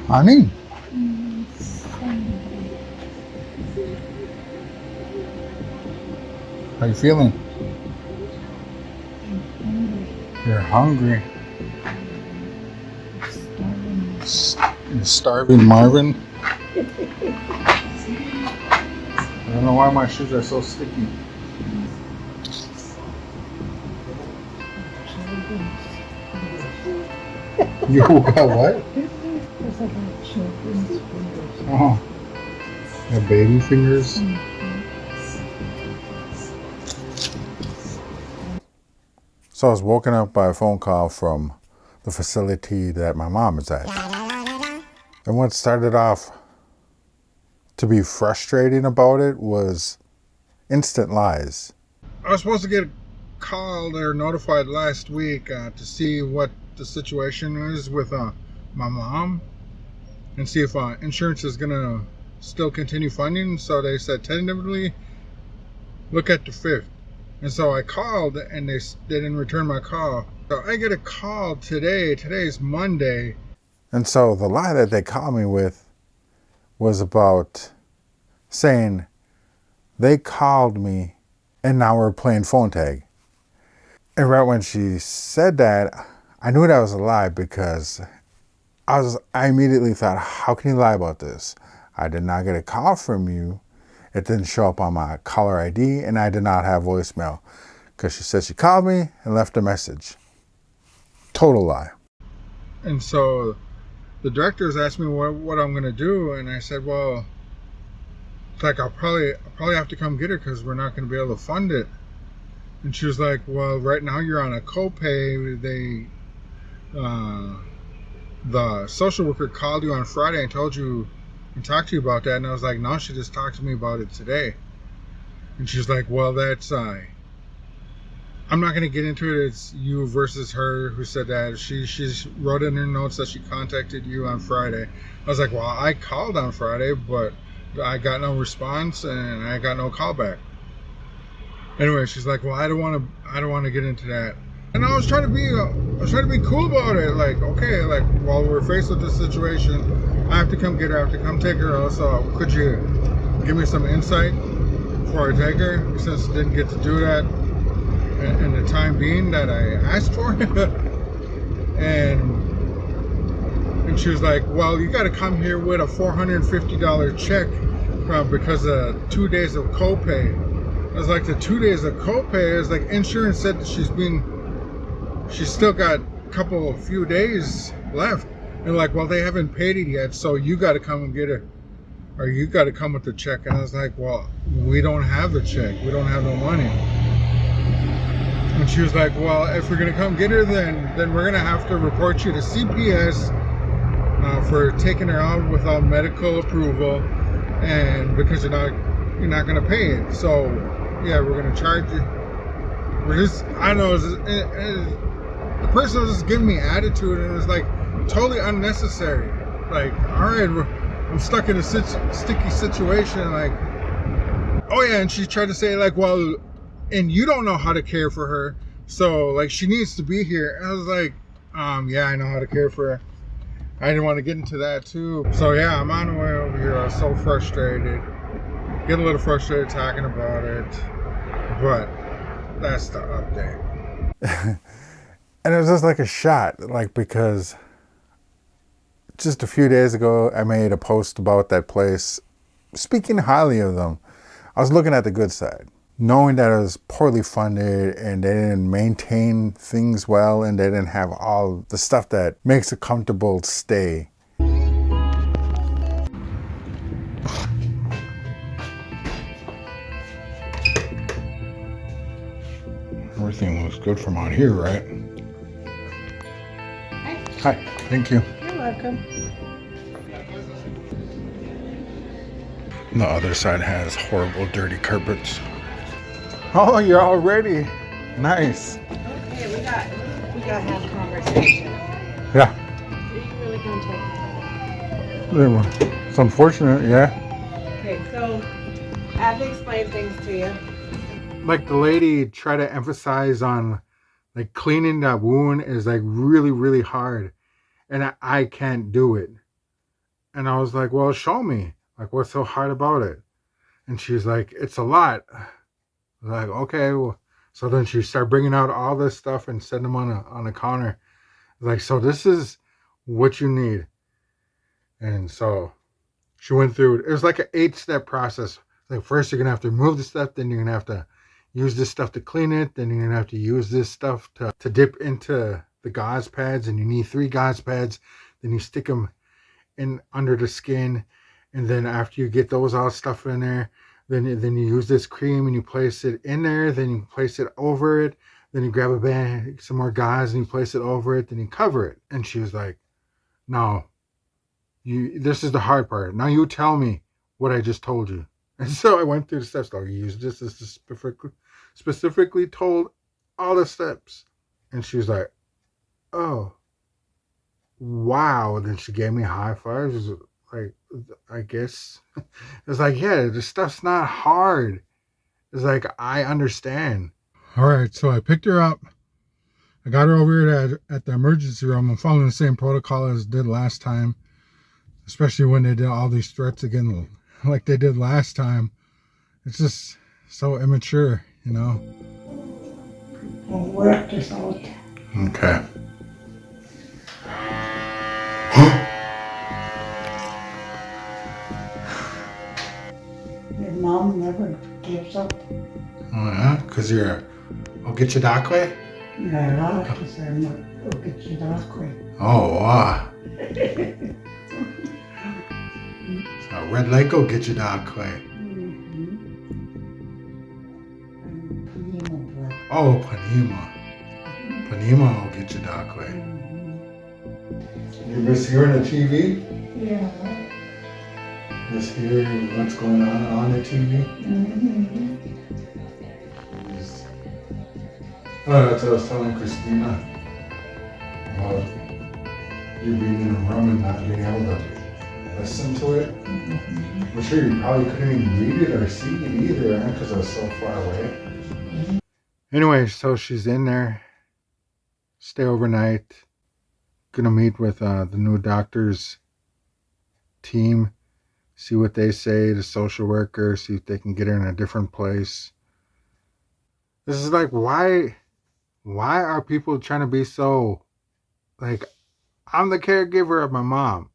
Honey? How you feeling? You're hungry. You're starving, Marvin? I don't know why my shoes are so sticky. You got what? Oh, you got baby fingers? So I was woken up by a phone call from the facility that my mom is at. And what started off to be frustrating about it was instant lies. I was supposed to get called or notified last week to see what the situation is with my mom and see if insurance is going to still continue funding. So they said tentatively look at the 5th. And so I called and they didn't return my call. So I get a call today. Today's Monday. And so the lie that they called me with was about saying they called me and now we're playing phone tag. And right when she said that, I knew that was a lie because I immediately thought, how can you lie about this? I did not get a call from you. It didn't show up on my caller ID, and I did not have voicemail because she said she called me and left a message. Total lie. And so the directors asked me what I'm going to do, and I said, well, it's like I'll probably have to come get her because we're not going to be able to fund it. And she was like, well, right now you're on a copay. The social worker called you on Friday and told you and talked to you about that. And I was like, no, she just talked to me about it today. And she's like, well, that's I'm not going to get into it. It's you versus her who said that. She wrote in her notes that she contacted you on Friday. I was like, well, I called on Friday, but I got no response and I got no call back. Anyway, she's like, well, I don't want to get into that. And I was trying to be cool about it. Like, okay, like, while we're faced with this situation, I have to come get her. I have to come take her out. So could you give me some insight before I take her? Since I didn't get to do that in the time being that I asked for. and she was like, well, you got to come here with a $450 check because of 2 days of copay. I was like, the 2 days of copay is like insurance said that she's still got a few days left. And like, well, they haven't paid it yet, so you got to come and get it, or you got to come with the check. And I was like, well, we don't have the check. We don't have no money. And she was like, well, if we're going to come get her, then we're going to have to report you to CPS for taking her out without medical approval, and because you're not going to pay it. So, yeah, we're going to charge you. I don't know, the person was just giving me attitude, and it was like totally unnecessary. Like, all right, I'm stuck in a sticky situation. Like, oh yeah, and she tried to say like, well, and you don't know how to care for her, so like she needs to be here. And I was like, yeah, I know how to care for her. I didn't want to get into that too. So yeah, I'm on the way over here. I was so frustrated. Get a little frustrated talking about it, but that's the update. And it was just like a shot, like, because just a few days ago, I made a post about that place, speaking highly of them. I was looking at the good side, knowing that it was poorly funded and they didn't maintain things well and they didn't have all the stuff that makes a comfortable stay. Everything looks good from out here, right? Hi, thank you. You're welcome. The other side has horrible, dirty carpets. Oh, you're all ready. Nice. Okay, we got to have a conversation. Yeah. Are you really going to take it? It's unfortunate, yeah. Okay, so I have to explain things to you. Like the lady tried to emphasize on like cleaning that wound is like really, really hard. And I can't do it. And I was like, well, show me. Like, what's so hard about it? And she's like, it's a lot. I was like, okay. Well, so then she started bringing out all this stuff and setting them on a counter. Like, so this is what you need. And so she went through, it was like an 8-step process. Like, first you're going to have to remove the stuff, then you're going to have to use this stuff to clean it, then you're going to have to use this stuff to dip into the gauze pads, and you need 3 gauze pads. Then you stick them in under the skin, and then after you get those all stuff in there, then you use this cream and you place it in there, then you place it over it, then you grab a bag, some more gauze, and you place it over it, then you cover it. And she was like, no, this is the hard part. Now you tell me what I just told you. And so I went through the steps. Like, you use this specifically told all the steps. And she was like, oh, wow. And then she gave me high fives. Like, I guess it's like, yeah, this stuff's not hard. It's like, I understand. All right, so I picked her up. I got her over here at the emergency room. I'm following the same protocol as I did last time, especially when they did all these threats again like they did last time. It's just so immature, you know. We'll work this out. Okay. Your mom never gives up. Oh yeah, because I'll get you that way. Yeah, because I'm not going to get you that way. Oh wow. So Red Lake will get you that way. Oh, Panema. Panema will get you that way. You miss hearing the TV? Yeah. Just hear what's going on the TV? Oh, that's what I was telling Christina about you being in a room and not being able to listen to it. I'm sure you probably couldn't even read it or see it either, because I was so far away. Anyway, so she's in there, stay overnight, gonna meet with the new doctor's team, see what they say, the social worker, see if they can get her in a different place. This is like, why are people trying to be so, like, I'm the caregiver of my mom.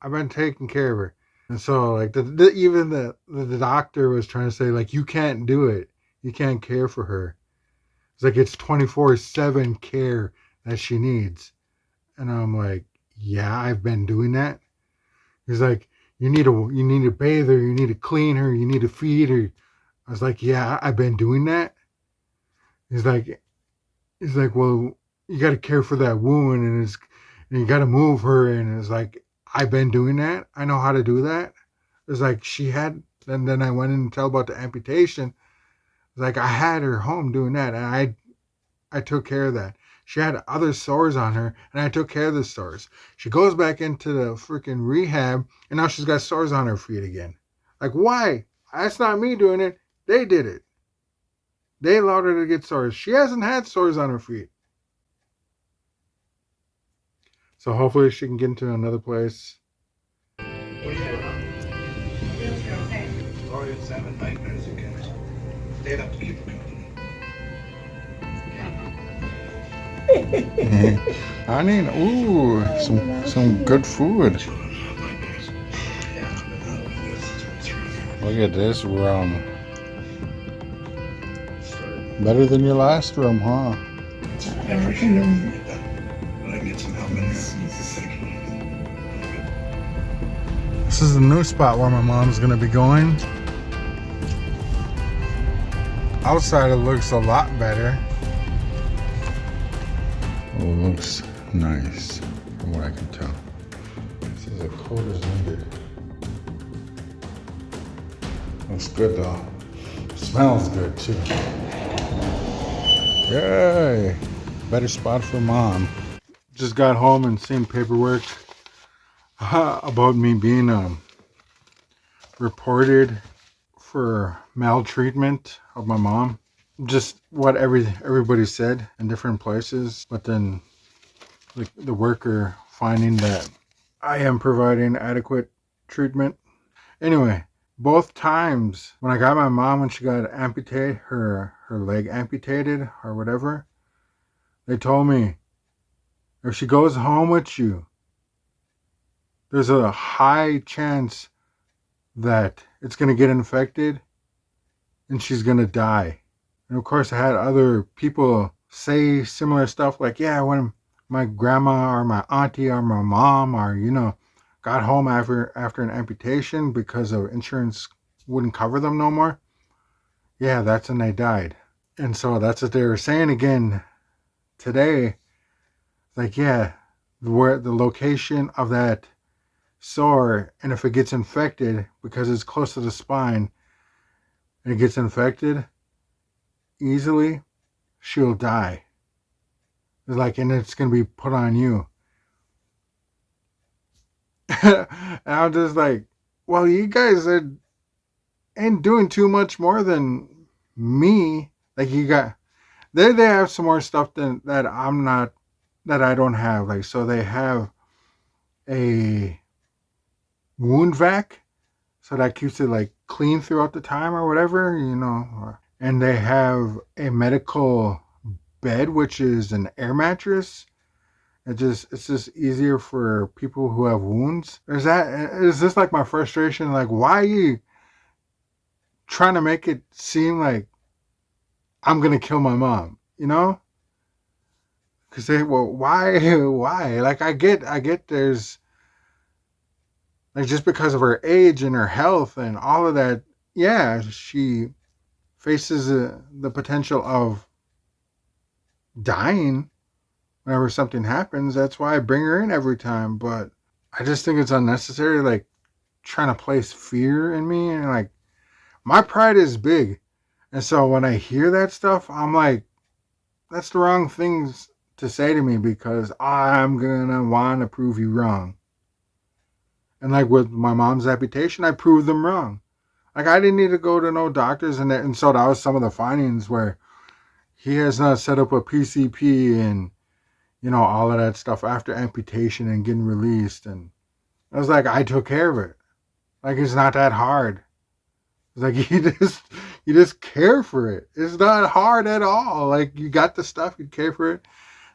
I've been taking care of her. And so, like, even the doctor was trying to say, like, you can't do it. You can't care for her. It's like, it's 24/7 care that she needs. And I'm like, yeah, I've been doing that. He's like, you need to bathe her, you need to clean her, you need to feed her. I was like, yeah, I've been doing that. He's like, well, you got to care for that wound, and you got to move her. And it's like, I've been doing that. I know how to do that. It's like and then I went in and tell about the amputation. It's like, I had her home doing that, and I took care of that. She had other sores on her, and I took care of the sores. She goes back into the freaking rehab, and now she's got sores on her feet again. Like, why? That's not me doing it. They did it. They allowed her to get sores. She hasn't had sores on her feet. So hopefully she can get into another place. What do you have? Oh, it's 7 nightmares again. They'd have to keep it going. I need, ooh, some good food. Look at this room. Better than your last room, huh? I appreciate everything you've done. But I can get some help in here. This is the new spot where my mom's gonna be going. Outside it looks a lot better. Oh, it looks nice from what I can tell. This is a coat as needed. Looks good though. Smells good too. Yay! Better spot for mom. Just got home and seen paperwork about me being reported for maltreatment of my mom. Just what everybody said in different places, but then the worker finding that I am providing adequate treatment. Anyway, both times when I got my mom when she got amputated, her leg amputated or whatever, they told me if she goes home with you, there's a high chance that it's going to get infected and she's going to die. And of course, I had other people say similar stuff like, yeah, when my grandma or my auntie or my mom or, got home after an amputation because of insurance wouldn't cover them no more. Yeah, that's when they died. And so that's what they were saying again today. Like, yeah, where the location of that sore, and if it gets infected because it's close to the spine and it gets infected easily, she'll die. It's like, and it's going to be put on you. And I'm just like, well, you guys ain't doing too much more than me. Like, you got, they have some more stuff that I don't have. Like, so they have a wound vac, so that keeps it like clean throughout the time or whatever, and they have a medical bed, which is an air mattress. It's just easier for people who have wounds. Is this like my frustration? Like, why are you trying to make it seem like I'm gonna kill my mom? Because why? Like, I get there's, like, just because of her age and her health and all of that, yeah, she faces the potential of dying whenever something happens. That's why I bring her in every time. But I just think it's unnecessary, like, trying to place fear in me. And, like, my pride is big. And so when I hear that stuff, I'm like, that's the wrong things to say to me, because I'm going to want to prove you wrong. And like with my mom's amputation, I proved them wrong. Like, I didn't need to go to no doctors, and so that was some of the findings where he has not set up a PCP and, all of that stuff after amputation and getting released. And I was like, I took care of it. Like, it's not that hard. It's like, you just care for it. It's not hard at all. Like, you got the stuff, you care for it.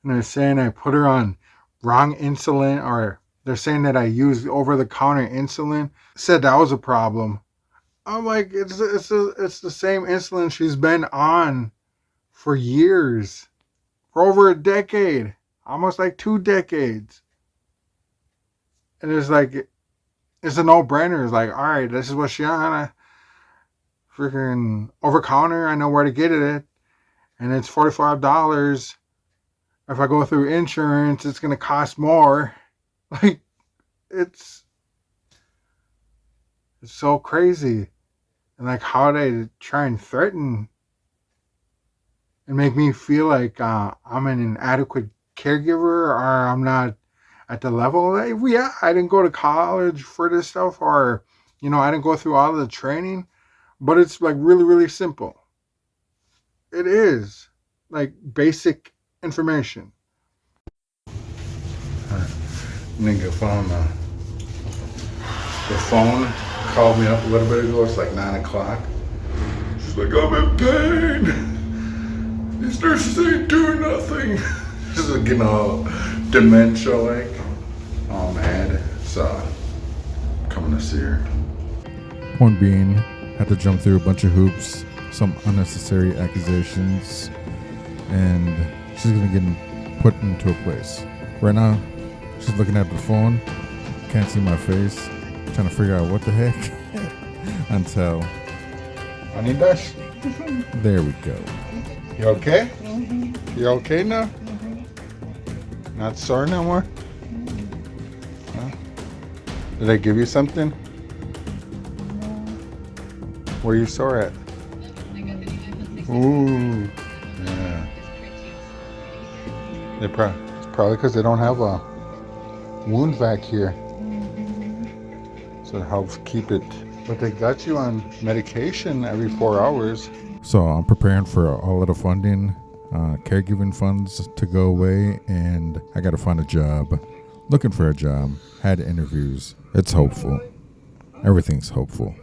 And they're saying I put her on wrong insulin, or they're saying that I used over-the-counter insulin. Said that was a problem. I'm like, it's the same insulin she's been on for years, for over a decade, almost like 2 decades. And it's like, it's a no-brainer. It's like, all right, this is what she on. Freaking over-counter, I know where to get it, and it's $45. If I go through insurance, it's going to cost more. Like, it's so crazy. And like, how they try and threaten and make me feel like I'm an inadequate caregiver, or I'm not at the level. Like, yeah, I didn't go to college for this stuff, or, I didn't go through all of the training, but it's like really, really simple. It is like basic information. Nigga found the phone, called me up a little bit ago. It's like 9 o'clock. She's like, I'm in pain. These nurses ain't doing nothing. She's like getting all dementia, like, all mad. So, coming to see her. Point being, had to jump through a bunch of hoops, some unnecessary accusations, and she's gonna get put into a place. Right now, she's looking at the phone, can't see my face, trying to figure out what the heck, until... Honey Dash? There we go. You okay? Mm-hmm. You okay now? Mm-hmm. Not sore no more? Huh? Did they give you something? No. Where are you sore at? Ooh. Yeah. It's probably because they don't have a wound vac here. Mm-hmm. So it helps keep it. But they got you on medication every 4 hours. So I'm preparing for all of the funding, caregiving funds to go away, and I got to find a job. Looking for a job. Had interviews. It's hopeful. everything's hopeful.